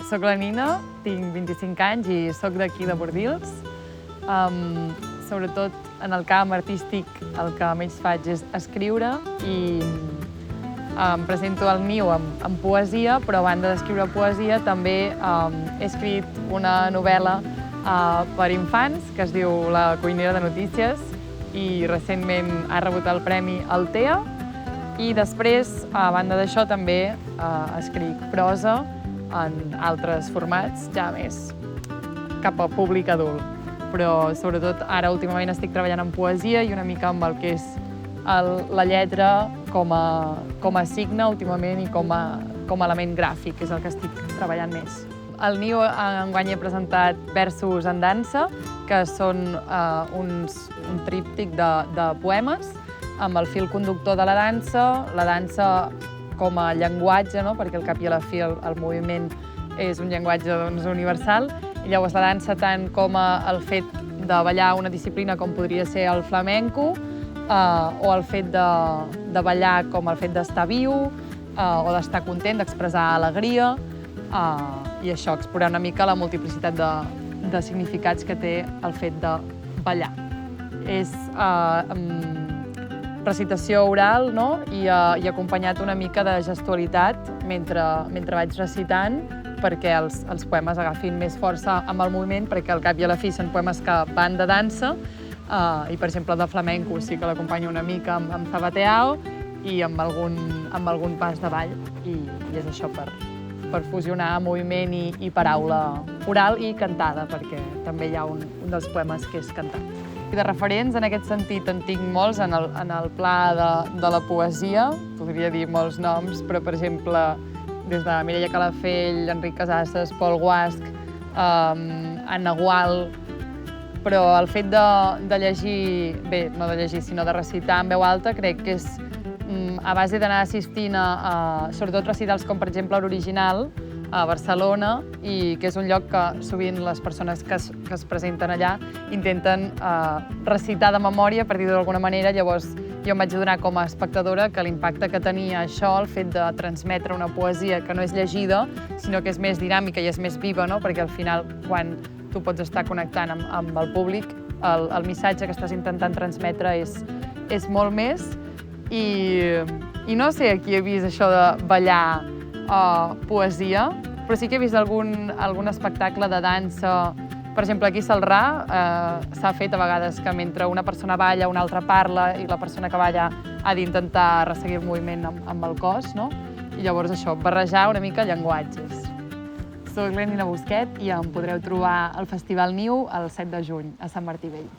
Soc la Nina, tinc 25 anys i soc d'aquí de Bordils. Sobretot en el camp artístic el que menys faig és escriure i em presento al Niu amb poesia, però a banda d'escriure poesia també he escrit una novel·la per infants que es diu La cuinera de notícies i recentment ha rebut el premi Altea. I després, a banda d'això, també escric prosa en altres formats, ja més cap a públic adult. Però sobretot ara últimament estic treballant en poesia i una mica amb el que és la lletra com a signe últimament i com a element gràfic, que és el que estic treballant més. Al Niu enguany he presentat Versos en dansa, que són un tríptic de poemes amb el fil conductor de la dansa com a llenguatge, no? Perquè al cap i a la fi el moviment és un llenguatge universal. I llavors la dansa, tant com el fet de ballar una disciplina com podria ser el flamenco, o el fet de ballar com el fet d'estar viu, o d'estar content, d'expressar alegria, i això, explorar una mica la multiplicitat de significats que té el fet de ballar. És recitació oral, no? I acompanyat una mica de gestualitat mentre vaig recitant, perquè els poemes agafin més força amb el moviment, perquè al cap i a la fi són poemes que van de dansa, i per exemple de flamenco sí que l'acompanyo una mica amb zapateado i amb algun pas de ball, i és això per fusionar moviment i paraula oral i cantada, perquè també hi ha un dels poemes que és cantat. De referents, en aquest sentit, en tinc molts en el pla de la poesia, podria dir molts noms, però per exemple des de Mireia Calafell, Enric Casasses, Pol Guasch, Anna Gual, però el fet de llegir, bé, no de llegir, sinó de recitar en veu alta, crec que és a base d'anar assistint a sobretot recitals com per exemple l'Original a Barcelona, i que és un lloc que sovint les persones que es presenten allà intenten recitar de memòria, per dir-ho d'alguna manera. Llavors jo em vaig adonar com a espectadora que l'impacte que tenia això, el fet de transmetre una poesia que no és llegida, sinó que és més dinàmica i és més viva, no? Perquè al final, quan tu pots estar connectant amb el públic, el missatge que estàs intentant transmetre és molt més. I no sé a qui he vist això de ballar poesia, però sí que he vist algun espectacle de dansa. Per exemple, aquí a Celrà s'ha fet a vegades que mentre una persona balla, una altra parla, i la persona que balla ha d'intentar resseguir el moviment amb el cos, no? I llavors això, barrejar una mica llenguatges. Soc la Nina Busquet i em podreu trobar al Festival Niu el 7 de juny a Sant Martí Vell.